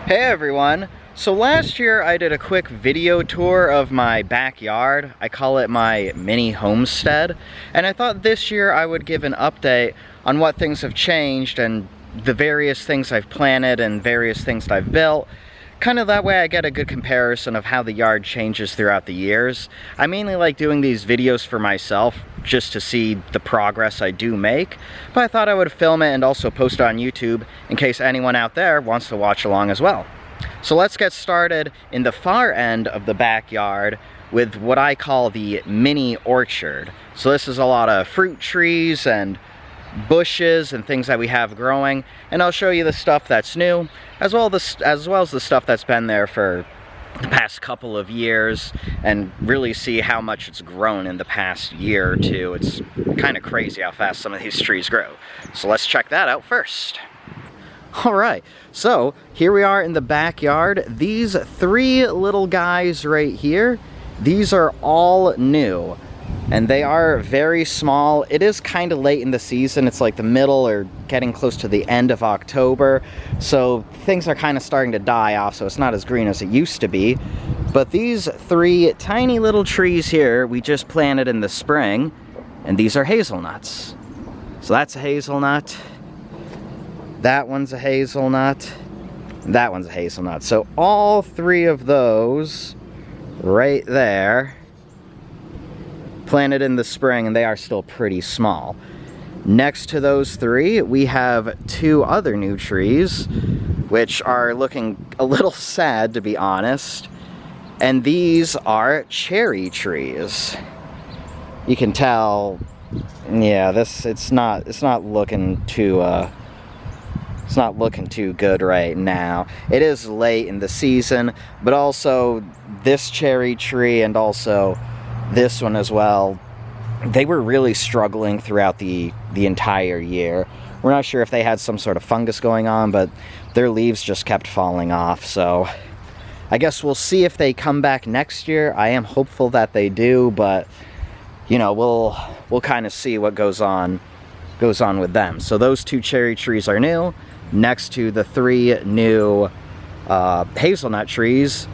Hey everyone! So last year I did a quick video tour of my backyard. I call it my mini homestead. And I thought this year I would give an update on what things have changed and the various things I've planted and various things that I've built. Kind of that way I get a good comparison of how the yard changes throughout the years. I mainly like doing these videos for myself just to see the progress I do make, but I thought I would film it and also post it on YouTube in case anyone out there wants to watch along as well. So let's get started in the far end of the backyard with what I call the mini orchard. So this is a lot of fruit trees and bushes and things that we have growing, and I'll show you the stuff that's new as well as the stuff that's been there for the past couple of years, and really see how much it's grown in the past year or two. It's kind of crazy how fast some of these trees grow. So let's check that out first. Alright, so here we are in the backyard. These three little guys right here, these are all new. And they are very small. It is kind of late in the season. It's like the middle or getting close to the end of October. So things are kind of starting to die off, so it's not as green as it used to be. But these three tiny little trees here, we just planted in the spring. And these are hazelnuts. So that's a hazelnut. That one's a hazelnut. And that one's a hazelnut. So all three of those right there planted in the spring, and they are still pretty small. Next to those three, we have two other new trees, which are looking a little sad, to be honest. And these are cherry trees. You can tell, yeah, it's not looking too good right now. It is late in the season, but also this cherry tree and also this one as well, they were really struggling throughout the entire year. We're not sure if they had some sort of fungus going on, but their leaves just kept falling off. So I guess we'll see if they come back next year. I am hopeful that they do, but you know, we'll kind of see what goes on with them. So those two cherry trees are new, next to the three new hazelnut trees.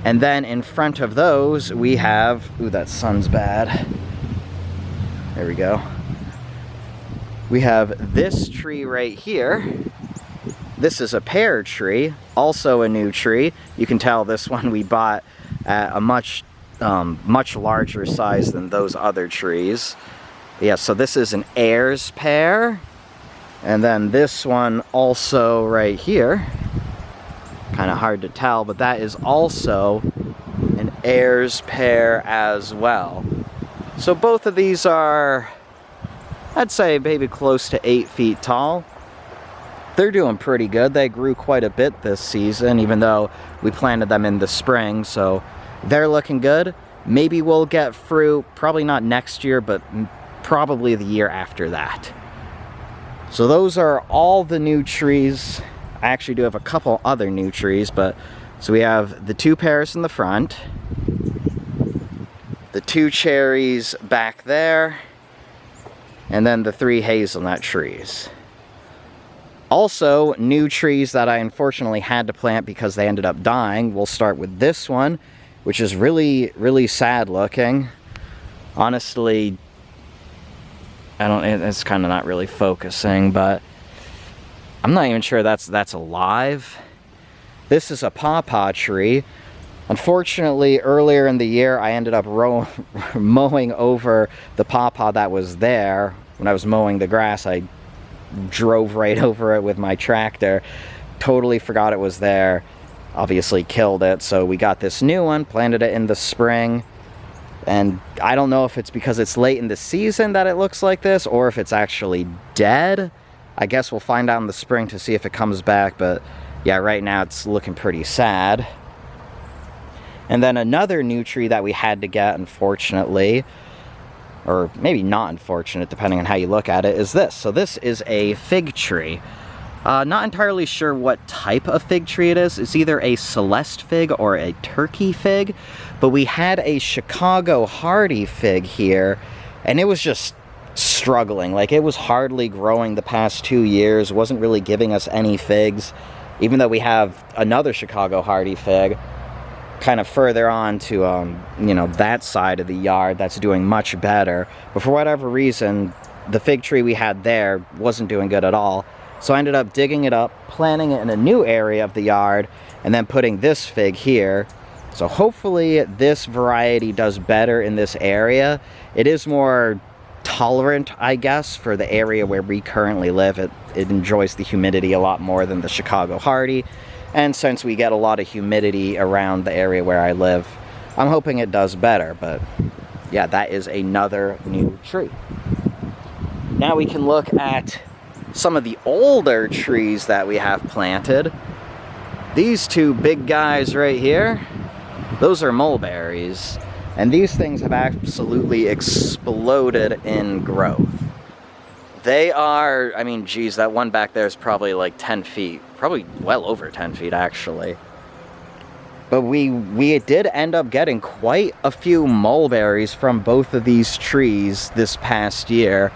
And then in front of those, we have, ooh, that sun's bad. There we go. We have this tree right here. This is a pear tree, also a new tree. You can tell this one we bought at a much larger size than those other trees. Yeah, so this is an Ayers pear. And then this one also right here. Kind of hard to tell, but that is also an Ayers pear as well. So both of these are, I'd say, maybe close to 8 feet tall. They're doing pretty good. They grew quite a bit this season, even though we planted them in the spring, so they're looking good. Maybe we'll get fruit, probably not next year, but probably the year after that. So those are all the new trees. I actually do have a couple other new trees, but so we have the two pears in the front, the two cherries back there, and then the three hazelnut trees. Also, new trees that I unfortunately had to plant because they ended up dying. We'll start with this one, which is really, really sad looking. Honestly, it's kind of not really focusing, but I'm not even sure that's alive. This is a pawpaw tree. Unfortunately, earlier in the year, I ended up mowing over the pawpaw that was there. When I was mowing the grass, I drove right over it with my tractor. Totally forgot it was there. Obviously killed it. So we got this new one, planted it in the spring. And I don't know if it's because it's late in the season that it looks like this, or if it's actually dead. I guess we'll find out in the spring to see if it comes back, but yeah, right now it's looking pretty sad. And then another new tree that we had to get, unfortunately, or maybe not unfortunate, depending on how you look at it, is this. So this is a fig tree. Not entirely sure what type of fig tree it is. It's either a Celeste fig or a Turkey fig, but we had a Chicago hardy fig here, and it was just struggling. Like, it was hardly growing the past 2 years, wasn't really giving us any figs. even though we have another Chicago hardy fig kind of further on to, you know, that side of the yard that's doing much better. But for whatever reason, the fig tree we had there wasn't doing good at all. So I ended up digging it up, planting it in a new area of the yard, and then putting this fig here. So hopefully this variety does better in this area. It is more tolerant, I guess, for the area where we currently live. It enjoys the humidity a lot more than the Chicago hardy. And since we get a lot of humidity around the area where I live, I'm hoping it does better. But yeah, that is another new tree. Now we can look at some of the older trees that we have planted. These two big guys right here, those are mulberries. And these things have absolutely exploded in growth. They are, I mean, geez, that one back there is probably like 10 feet. Probably well over 10 feet, actually. But we did end up getting quite a few mulberries from both of these trees this past year.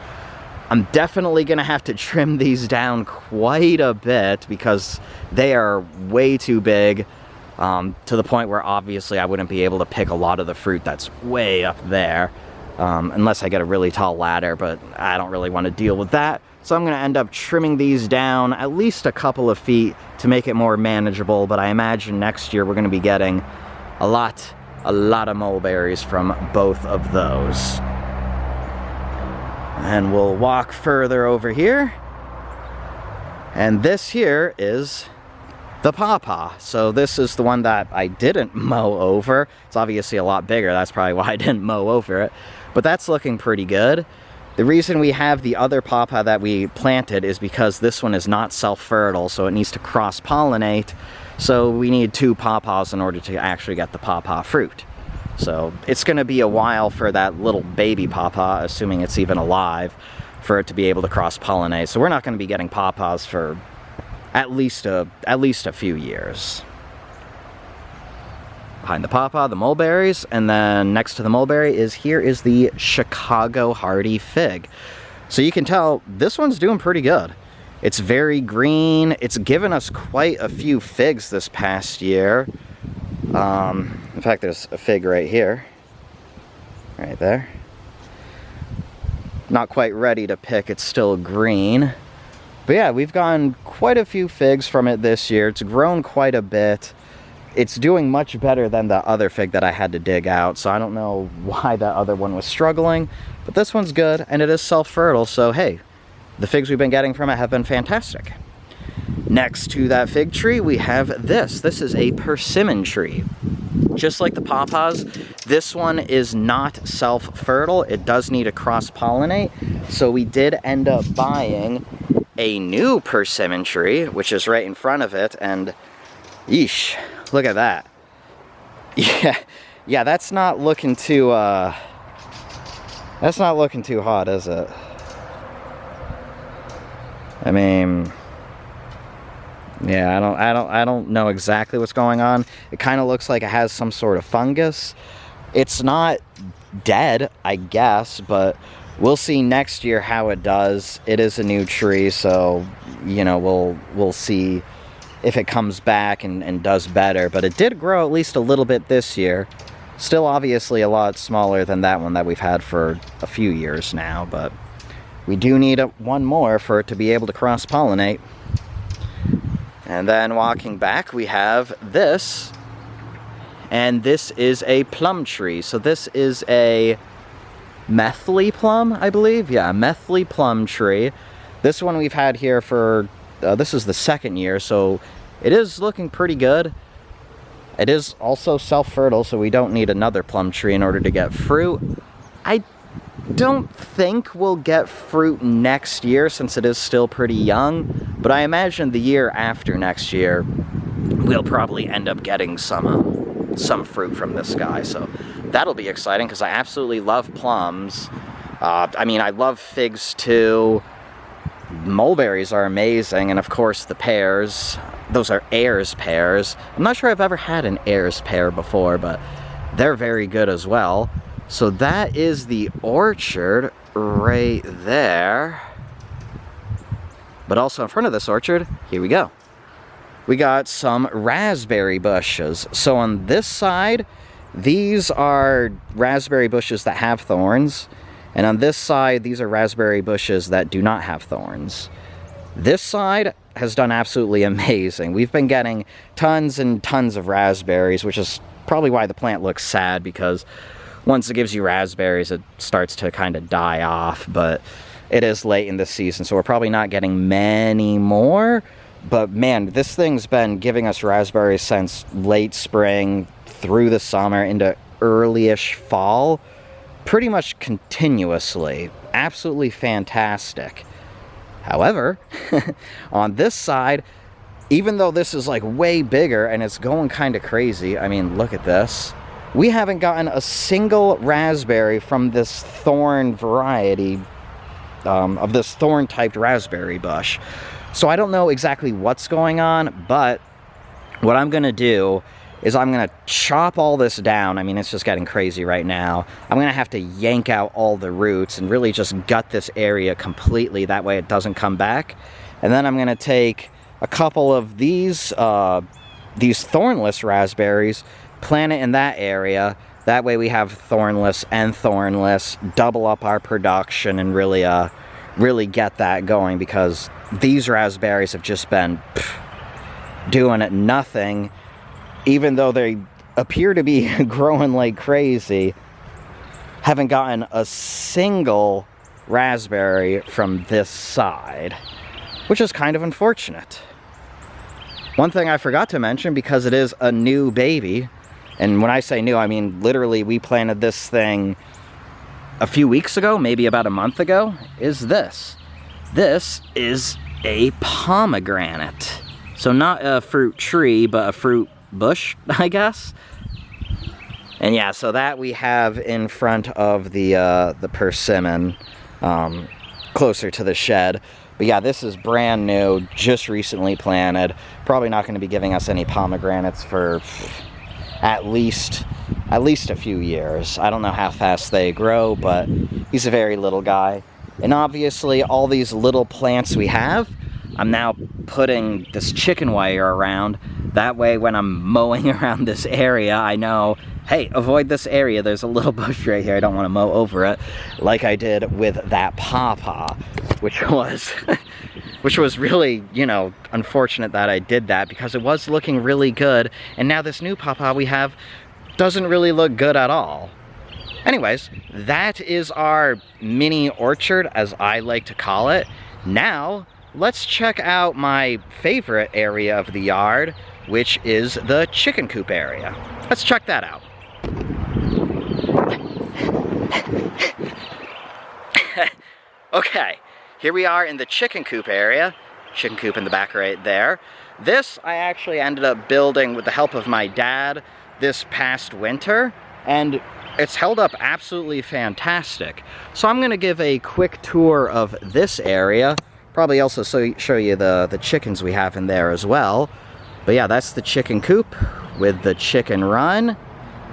I'm definitely going to have to trim these down quite a bit because they are way too big, to the point where obviously I wouldn't be able to pick a lot of the fruit that's way up there. Unless I get a really tall ladder, but I don't really want to deal with that. So I'm going to end up trimming these down at least a couple of feet to make it more manageable, but I imagine next year we're going to be getting a lot of mulberries from both of those. And we'll walk further over here. And this here is the pawpaw. So this is the one that I didn't mow over. It's obviously a lot bigger. That's probably why I didn't mow over it. But that's looking pretty good. The reason we have the other pawpaw that we planted is because this one is not self-fertile, so it needs to cross-pollinate. So we need 2 pawpaws in order to actually get the pawpaw fruit. So it's going to be a while for that little baby pawpaw, assuming it's even alive, for it to be able to cross-pollinate. So we're not going to be getting pawpaws for at least a few years. Behind the pawpaw, the mulberries, and then next to the mulberry is the Chicago hardy fig. So you can tell this one's doing pretty good. It's very green. It's given us quite a few figs this past year. In fact, there's a fig right here, right there. Not quite ready to pick. It's still green. But yeah, we've gotten quite a few figs from it this year. It's grown quite a bit. It's doing much better than the other fig that I had to dig out, so I don't know why that other one was struggling, but this one's good, and it is self-fertile, so hey, the figs we've been getting from it have been fantastic. Next to that fig tree, we have this. This is a persimmon tree. Just like the pawpaws, this one is not self-fertile. It does need to cross-pollinate, so we did end up buying a new persimmon tree, which is right in front of it, and yeesh, look at that. Yeah, that's not looking too hot, is it? I mean, yeah, I don't know exactly what's going on. It kind of looks like it has some sort of fungus. It's not dead, I guess, but we'll see next year how it does. It is a new tree, so you know, we'll see if it comes back and does better. But it did grow at least a little bit this year. Still obviously a lot smaller than that one that we've had for a few years now, but we do need one more for it to be able to cross-pollinate. And then walking back, we have this, and this is a plum tree. So this is a Methley plum, I believe. Yeah, Methley plum tree. This one we've had here for, this is the second year, so it is looking pretty good. It is also self-fertile, so we don't need another plum tree in order to get fruit. I don't think we'll get fruit next year since it is still pretty young, but I imagine the year after next year, we'll probably end up getting some fruit from this guy, so that'll be exciting because I absolutely love plums. I mean, I love figs too. Mulberries are amazing, and of course the pears. Those are Ayers pears. I'm not sure I've ever had an Ayers pear before, but they're very good as well. So that is the orchard right there. But also in front of this orchard, here we go. we got some raspberry bushes. So on this side, these are raspberry bushes that have thorns. And on this side, these are raspberry bushes that do not have thorns. This side has done absolutely amazing. We've been getting tons and tons of raspberries, which is probably why the plant looks sad, because once it gives you raspberries, it starts to kind of die off. But it is late in the season, so we're probably not getting many more. But man, this thing's been giving us raspberries since late spring through the summer into early-ish fall, pretty much continuously. Absolutely fantastic. However, on this side, even though this is like way bigger and it's going kind of crazy, I mean, look at this. We haven't gotten a single raspberry from this thorn variety, of this thorn-typed raspberry bush. So I don't know exactly what's going on, but what I'm going to do is I'm going to chop all this down. I mean, it's just getting crazy right now. I'm going to have to yank out all the roots and really just gut this area completely. That way it doesn't come back. And then I'm going to take a couple of these thornless raspberries, plant it in that area. That way we have thornless and thornless, double up our production and really get that going, because these raspberries have just been doing nothing. Even though they appear to be growing like crazy, haven't gotten a single raspberry from this side, which is kind of unfortunate. One thing I forgot to mention, because it is a new baby, and when I say new, I mean literally we planted this thing a few weeks ago, maybe about a month ago, is this. This is a pomegranate. So not a fruit tree, but a fruit bush, I guess. And yeah, so that we have in front of the persimmon, closer to the shed. But yeah, this is brand new, just recently planted. Probably not going to be giving us any pomegranates for at least a few years. I don't know how fast they grow, but he's a very little guy. And obviously all these little plants we have, I'm now putting this chicken wire around. That way when I'm mowing around this area, I know, hey, avoid this area. There's a little bush right here. I don't want to mow over it, like I did with that pawpaw, which was really, you know, unfortunate that I did that, because it was looking really good. And now this new pawpaw we have doesn't really look good at all. Anyways, that is our mini orchard, as I like to call it. Now, let's check out my favorite area of the yard, which is the chicken coop area. Let's check that out. Okay, here we are in the chicken coop area. Chicken coop in the back right there. This I actually ended up building with the help of my dad this past winter, and it's held up absolutely fantastic. So I'm gonna give a quick tour of this area. Probably also show you the chickens we have in there as well. But yeah, that's the chicken coop with the chicken run.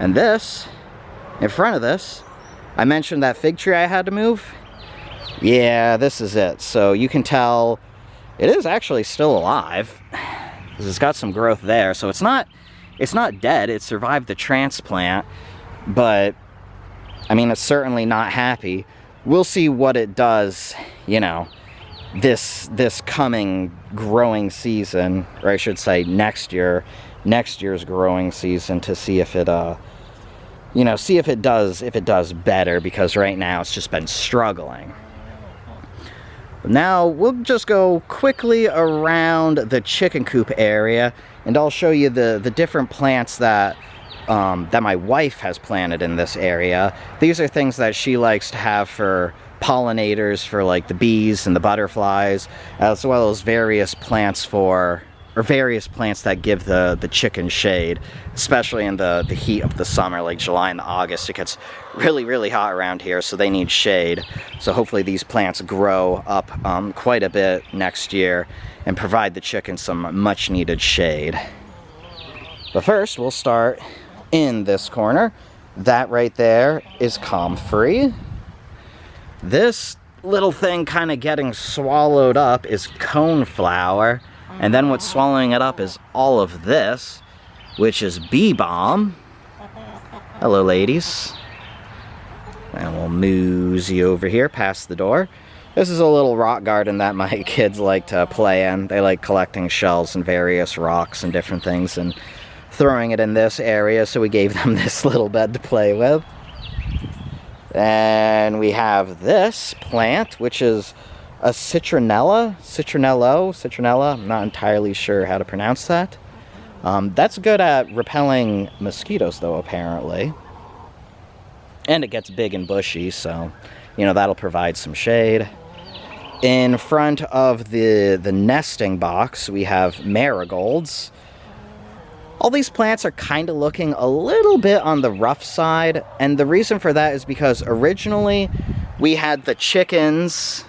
And this, in front of this, I mentioned that fig tree I had to move. Yeah, this is it. So you can tell it is actually still alive, because it's got some growth there. So it's not dead. It survived the transplant, but I mean, it's certainly not happy. We'll see what it does, you know, this coming growing season, or I should say next year's growing season, to see if it you know, see if it does better, because right now it's just been struggling. Now we'll just go quickly around the chicken coop area, and I'll show you the different plants that my wife has planted in this area. These are things that she likes to have for pollinators, for like the bees and the butterflies, as well as various plants that give the chicken shade, especially in the heat of the summer, like July and August. It gets really, really hot around here, so they need shade. So hopefully these plants grow up quite a bit next year and provide the chickens some much needed shade. But first, we'll start in this corner. That right there is comfrey. This little thing kind of getting swallowed up is coneflower. And then what's swallowing it up is all of this, which is bee balm. Hello, ladies. And we'll mosey over here past the door. This is a little rock garden that my kids like to play in. They like collecting shells and various rocks and different things and throwing it in this area, so we gave them this little bed to play with. And we have this plant, which is a citronella, I'm not entirely sure how to pronounce that. That's good at repelling mosquitoes, though, apparently. And it gets big and bushy, so, you know, that'll provide some shade. In front of the nesting box, we have marigolds. All these plants are kind of looking a little bit on the rough side, and the reason for that is because originally we had the chickens,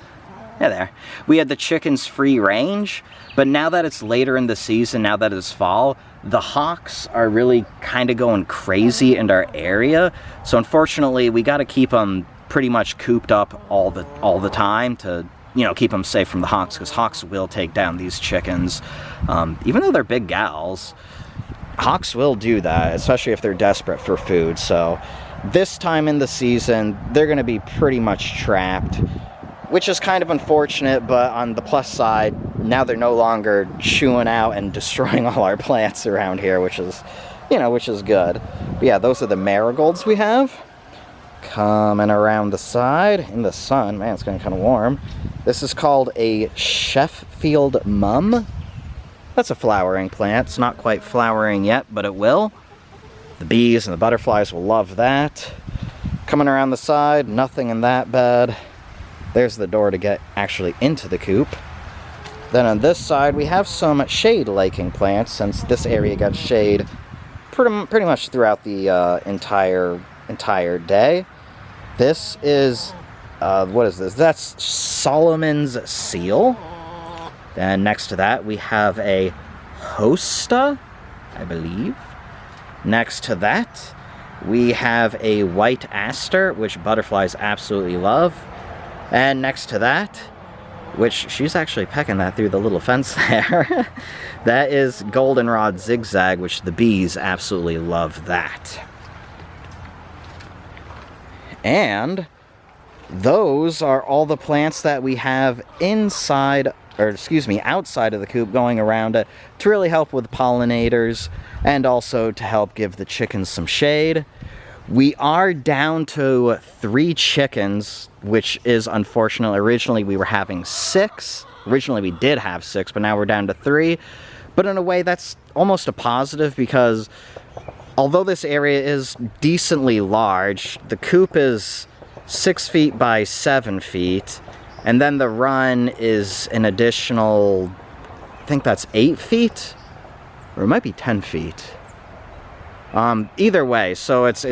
we had the chickens free range, but now that it's later in the season, now that it's fall, the hawks are really kind of going crazy in our area, so unfortunately we got to keep them pretty much cooped up all the time to, you know, keep them safe from the hawks, because hawks will take down these chickens. Even though they're big gals, hawks will do that, especially if they're desperate for food. So this time in the season, they're going to be pretty much trapped, which is kind of unfortunate, but on the plus side, now they're no longer chewing out and destroying all our plants around here, which is, you know, which is good. But yeah, those are the marigolds we have. Coming around the side in the sun, man, it's getting kind of warm. This is called a Sheffield mum. That's a flowering plant. It's not quite flowering yet, but it will. The bees and the butterflies will love that. Coming around the side, nothing in that bed. There's the door to get actually into the coop. Then on this side, we have some shade-liking plants, since this area got shade pretty much throughout the entire day. This is, what is this? That's Solomon's seal. Then next to that, we have a hosta, I believe. Next to that, we have a white aster, which butterflies absolutely love. And next to that, which she's actually pecking that through the little fence there, that is goldenrod zigzag, which the bees absolutely love that. And those are all the plants that we have outside of the coop, going around it to really help with pollinators and also to help give the chickens some shade. We are down to 3 chickens, which is unfortunate. Originally we were having 6. Originally we did have 6, but now we're down to 3. But in a way that's almost a positive, because although this area is decently large, the coop is 6 feet by 7 feet, and then the run is an additional, I think that's 8 feet, or it might be 10 feet. Either way, so it's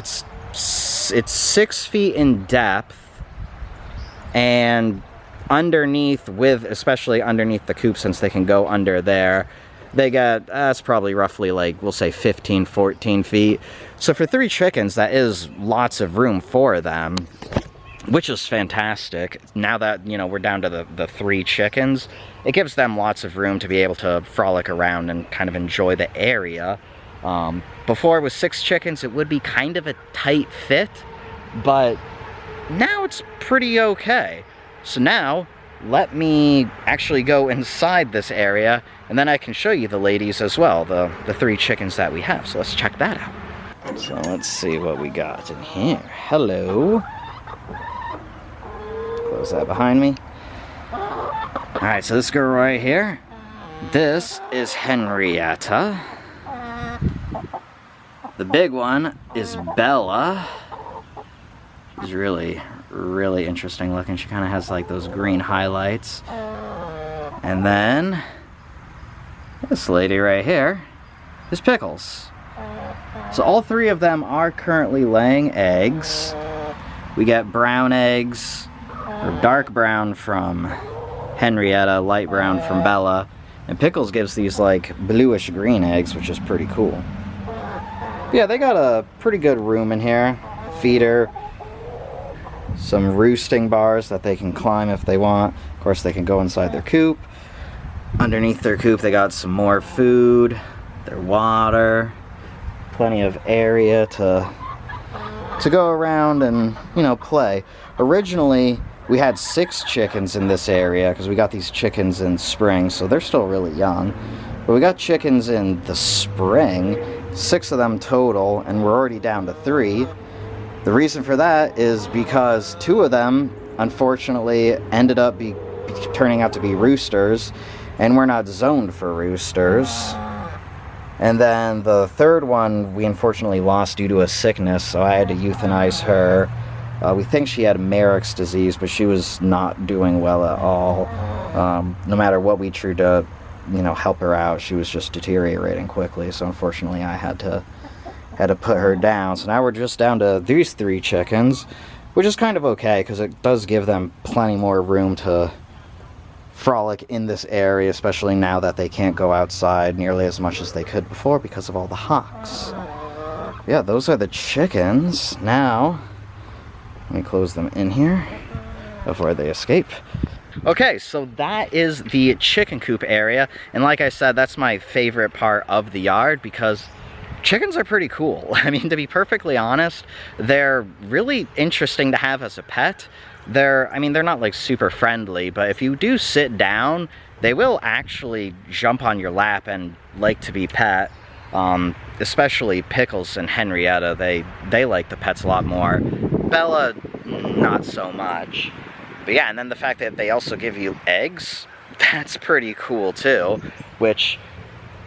6 feet in depth, and underneath, especially underneath the coop, since they can go under there, they got, that's probably roughly, like, we'll say 15, 14 feet. So for 3 chickens, that is lots of room for them, which is fantastic. Now that, you know, we're down to the 3 chickens, it gives them lots of room to be able to frolic around and kind of enjoy the area. Before it was 6 chickens, it would be kind of a tight fit, but now it's pretty okay. So now, let me actually go inside this area, and then I can show you the ladies as well, the 3 chickens that we have. So let's check that out. So let's see what we got in here. Hello. Close that behind me. Alright, so this girl right here, this is Henrietta. The big one is Bella. She's really, really interesting looking. She kind of has like those green highlights. And then this lady right here is Pickles. So all 3 of them are currently laying eggs. We get brown eggs, or dark brown from Henrietta, light brown from Bella, and Pickles gives these like bluish green eggs, which is pretty cool. Yeah, they got a pretty good room in here. Feeder, some roosting bars that they can climb if they want. Of course, they can go inside their coop. Underneath their coop, they got some more food, their water, plenty of area to go around and, you know, play. Originally, we had 6 chickens in this area because we got these chickens in spring, so they're still really young. But we got chickens in the spring, 6 of them total, and we're already down to 3. The reason for that is because 2 of them, unfortunately, ended up turning out to be roosters, and we're not zoned for roosters. And then the 3rd one we unfortunately lost due to a sickness, so I had to euthanize her. We think she had Merrick's disease, but she was not doing well at all. No matter what we tried to, you know, help her out, she was just deteriorating quickly, so unfortunately I had to put her down. So now we're just down to these 3 chickens, which is kind of okay because it does give them plenty more room to frolic in this area, especially now that they can't go outside nearly as much as they could before because of all the hawks. Yeah, those are the chickens. Now, let me close them in here before they escape. Okay, so that is the chicken coop area, and like I said, that's my favorite part of the yard because chickens are pretty cool. I mean, to be perfectly honest, they're really interesting to have as a pet. They're not like super friendly, but if you do sit down, they will actually jump on your lap and like to be pet. Especially Pickles and Henrietta, they like the pets a lot more. Bella, not so much. But yeah, and then the fact that they also give you eggs, that's pretty cool too, which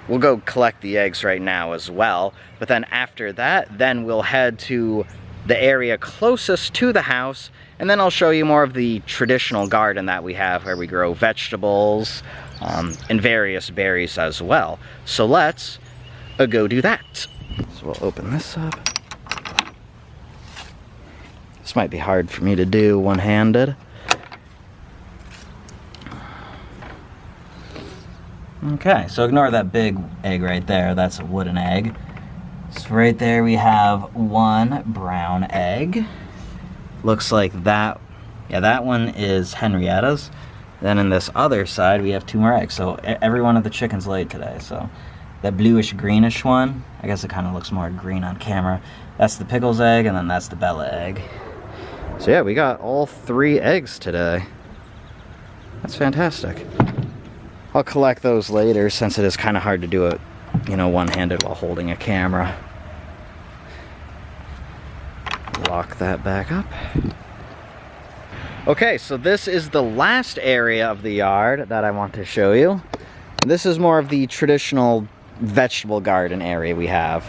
we'll go collect the eggs right now as well. But then after that, then we'll head to the area closest to the house, and then I'll show you more of the traditional garden that we have where we grow vegetables and various berries as well. So let's go do that. So we'll open this up. This might be hard for me to do one-handed. Okay, so ignore that big egg right there. That's a wooden egg. So right there we have 1 brown egg. Looks like that, yeah, that one is Henrietta's. Then in this other side we have 2 more eggs. So every one of the chickens laid today. So that bluish greenish one, I guess it kind of looks more green on camera. That's the Pickles egg, and then that's the Bella egg. So yeah, we got all 3 eggs today. That's fantastic. I'll collect those later since it is kind of hard to do it, you know, one-handed while holding a camera. Lock that back up. Okay, so this is the last area of the yard that I want to show you. This is more of the traditional vegetable garden area we have.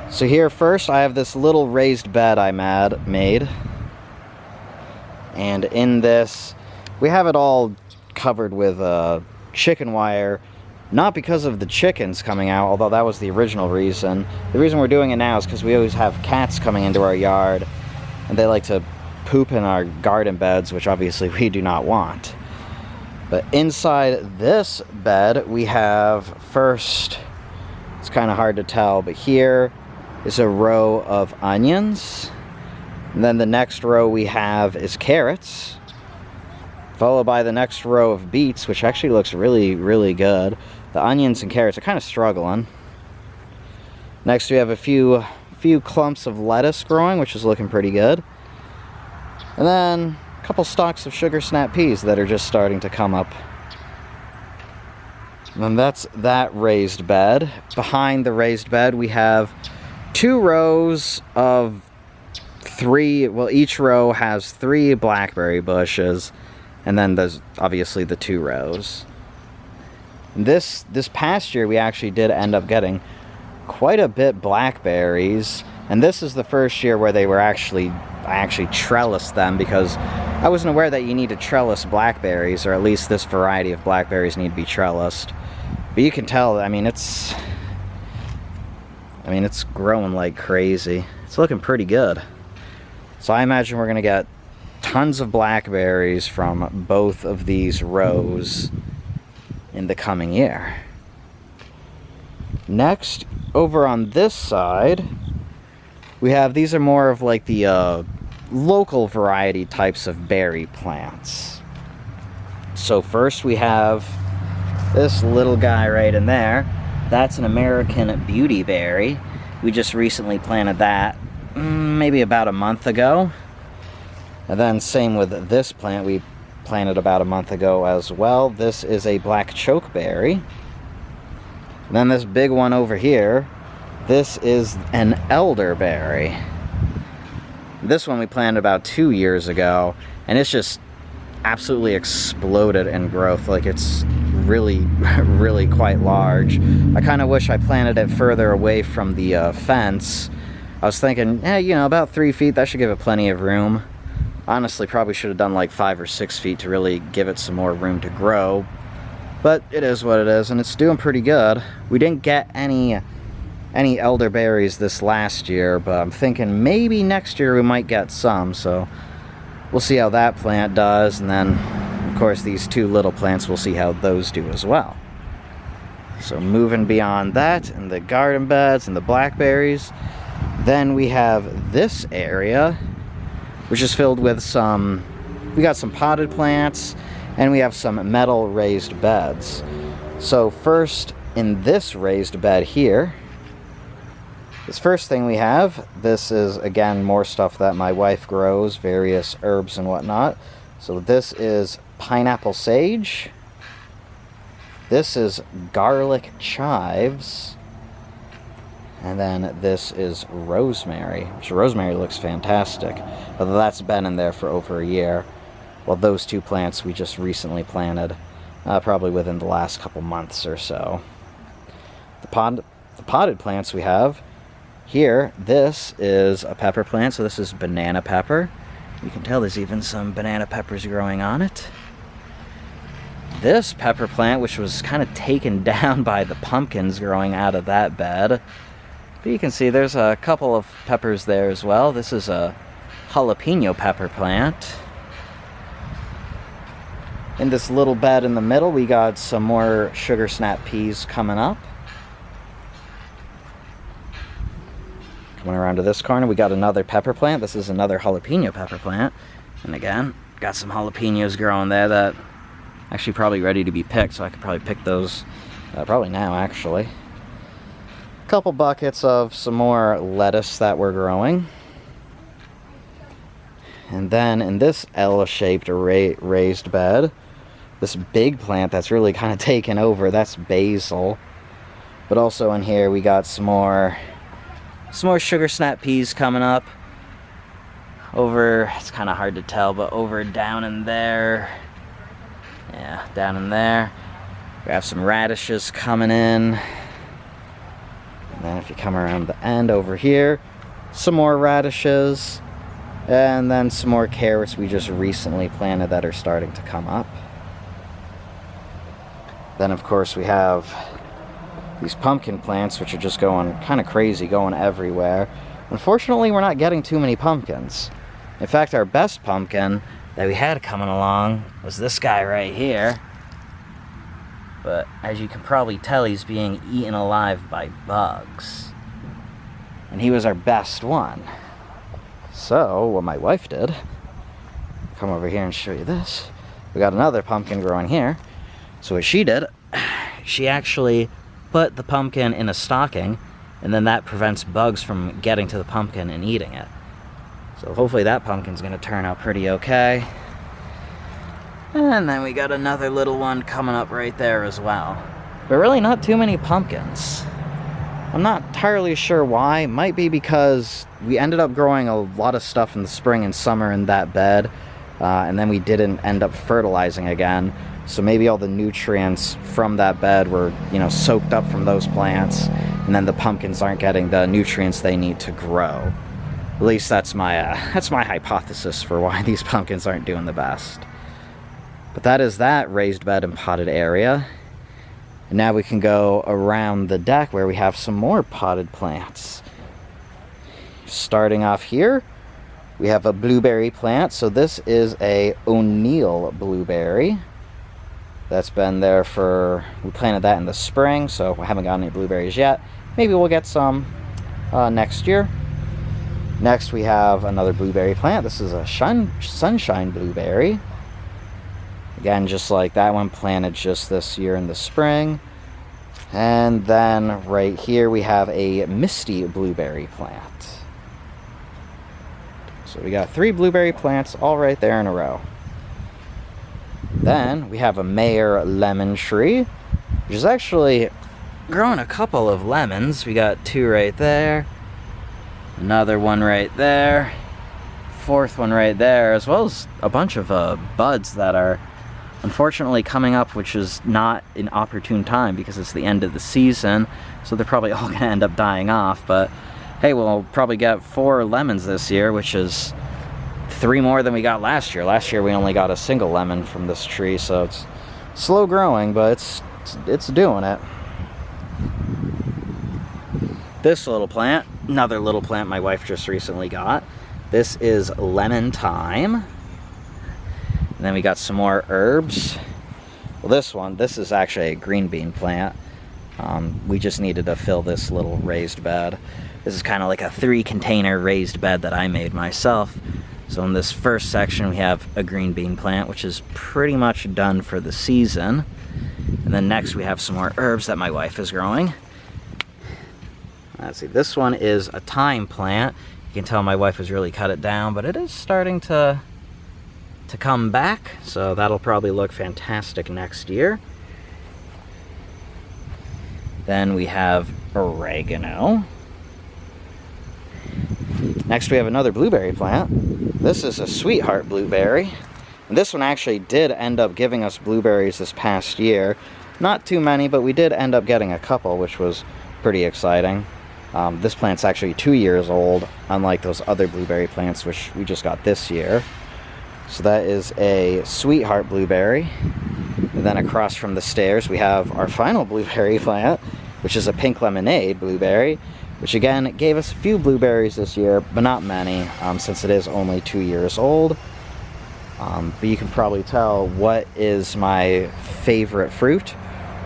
So here first I have this little raised bed I made. And in this, we have it all covered with chicken wire, not because of the chickens coming out, although that was the original reason. The reason we're doing it now is because we always have cats coming into our yard, and they like to poop in our garden beds, which obviously we do not want. But inside this bed, we have first, it's kind of hard to tell, but here is a row of onions. And then the next row we have is carrots, followed by the next row of beets, which actually looks really, really good. The onions and carrots are kind of struggling. Next we have a few clumps of lettuce growing, which is looking pretty good. And then a couple stalks of sugar snap peas that are just starting to come up. And then that's that raised bed. Behind the raised bed we have 2 rows of 3, well, each row has 3 blackberry bushes. And then there's obviously the 2 rows. This past year we actually did end up getting quite a bit blackberries, and this is the first year where I actually trellised them because I wasn't aware that you need to trellis blackberries, or at least this variety of blackberries need to be trellised. But you can tell, I mean it's growing like crazy. It's looking pretty good. So I imagine we're gonna get tons of blackberries from both of these rows in the coming year. Next, over on this side, we have, these are more of like the local variety types of berry plants. So first we have This little guy right in there, that's an American beautyberry. We just recently planted that maybe about a month ago. And then same with this plant, we planted about a month ago as well. This is a black chokeberry. And then this big one over here, this is an elderberry. This one we planted about 2 years ago, and it's just absolutely exploded in growth. Like, it's really, really quite large. I kind of wish I planted it further away from the fence. I was thinking, you know, about 3 feet, that should give it plenty of room. Honestly, probably should have done like 5 or 6 feet to really give it some more room to grow. But it is what it is, and it's doing pretty good. We didn't get any elderberries this last year, but I'm thinking maybe next year we might get some, so we'll see how that plant does. And then, of course, these two little plants, we'll see how those do as well. So moving beyond that, and the garden beds and the blackberries, then we have this area, which is filled with we got some potted plants, and we have some metal raised beds. So first, in this raised bed here, this first thing we have, this is, again, more stuff that my wife grows, various herbs and whatnot. So this is pineapple sage. This is garlic chives. And then this is rosemary, which rosemary looks fantastic. But that's been in there for over a year. Well, those two plants we just recently planted, probably within the last couple months or so. The potted plants we have here, this is a pepper plant, so this is banana pepper. You can tell there's even some banana peppers growing on it. This pepper plant, which was kind of taken down by the pumpkins growing out of that bed. But you can see there's a couple of peppers there as well. This is a jalapeno pepper plant. In this little bed in the middle, we got some more sugar snap peas coming up. Coming around to this corner, we got another pepper plant. This is another jalapeno pepper plant. And again, got some jalapenos growing there that actually probably ready to be picked, so I could probably pick those probably now, actually. A couple buckets of some more lettuce that we're growing. And then in this L-shaped raised bed, this big plant that's really kind of taken over, that's basil. But also in here we got some more sugar snap peas coming up. Over, it's kind of hard to tell, but over down in there. Yeah, down in there. We have some radishes coming in. And then if you come around the end over here, some more radishes. And then some more carrots we just recently planted that are starting to come up. Then of course we have these pumpkin plants, which are just going kind of crazy, going everywhere. Unfortunately, we're not getting too many pumpkins. In fact, our best pumpkin that we had coming along was this guy right here. But as you can probably tell, he's being eaten alive by bugs. And he was our best one. So, what my wife did, come over here and show you this. We got another pumpkin growing here. So what she did, she actually put the pumpkin in a stocking, and then that prevents bugs from getting to the pumpkin and eating it. So hopefully that pumpkin's gonna turn out pretty okay. And then we got another little one coming up right there as well. But really not too many pumpkins. I'm not entirely sure why. Might be because we ended up growing a lot of stuff in the spring and summer in that bed, and then we didn't end up fertilizing again. So maybe all the nutrients from that bed were, you know, soaked up from those plants, and then the pumpkins aren't getting the nutrients they need to grow. At least that's my hypothesis for why these pumpkins aren't doing the best. But that is that raised bed and potted area. And now we can go around the deck where we have some more potted plants. Starting off here, we have a blueberry plant. So this is a O'Neill blueberry. That's been there we planted that in the spring, so we haven't got any blueberries yet. Maybe we'll get some next year. Next we have another blueberry plant. This is a sunshine blueberry. Again, just like that one, planted just this year in the spring. And then right here we have a misty blueberry plant. So we got 3 blueberry plants all right there in a row. Then we have a Mayer lemon tree, which is actually growing a couple of lemons. We got 2 right there, another one right there, 4th one right there, as well as a bunch of buds that are unfortunately coming up, which is not an opportune time because it's the end of the season, so they're probably all going to end up dying off. But hey, we'll probably get 4 lemons this year, which is 3 more than we got last year. Last year we only got a single lemon from this tree, so it's slow growing, but it's doing it. This little plant, another little plant my wife just recently got. This is lemon thyme. And then we got some more herbs. Well, this is actually a green bean plant. We just needed to fill this little raised bed. This is kind of like a 3-container raised bed that I made myself. So in this first section we have a green bean plant, which is pretty much done for the season. And then next we have some more herbs that my wife is growing. Let's see, this one is a thyme plant. You can tell my wife has really cut it down, but it is starting to come back, so that'll probably look fantastic next year. Then we have oregano. Next we have another blueberry plant. This is a sweetheart blueberry. And this one actually did end up giving us blueberries this past year. Not too many, but we did end up getting a couple, which was pretty exciting. This plant's actually 2 years old, unlike those other blueberry plants which we just got this year. So that is a sweetheart blueberry. And then across from the stairs we have our final blueberry plant, which is a pink lemonade blueberry, which again gave us a few blueberries this year, but not many, since it is only 2 years old. But you can probably tell what is my favorite fruit,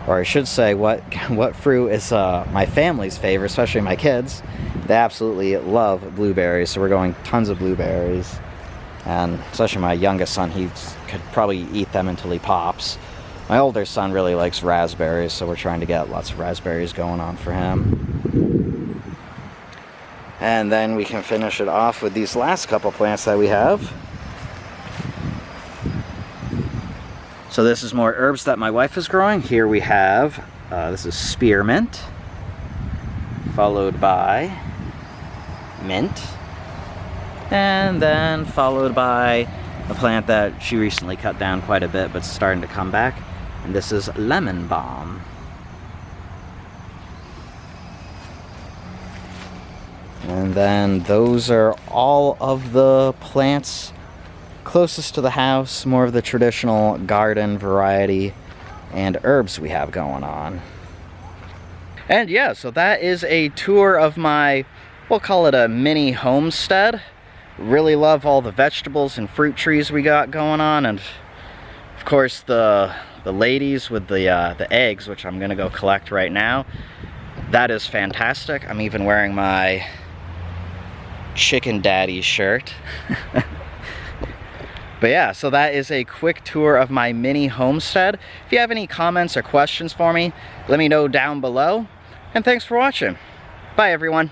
or I should say what fruit is my family's favorite, especially my kids. They absolutely love blueberries, so we're going tons of blueberries. And especially my youngest son, he could probably eat them until he pops. My older son really likes raspberries, so we're trying to get lots of raspberries going on for him. And then we can finish it off with these last couple plants that we have. So this is more herbs that my wife is growing. Here we have, this is spearmint, followed by mint, and then followed by a plant that she recently cut down quite a bit but starting to come back, and this is lemon balm. And then those are all of the plants closest to the house, more of the traditional garden variety and herbs we have going on. And yeah, so that is a tour of my, we'll call it a mini homestead. Really love all the vegetables and fruit trees we got going on, and of course the ladies with the eggs, which I'm gonna go collect right now. That is fantastic. I'm even wearing my Chicken Daddy shirt. But yeah, so that is a quick tour of my mini homestead. If you have any comments or questions for me, let me know down below. And thanks for watching. Bye everyone.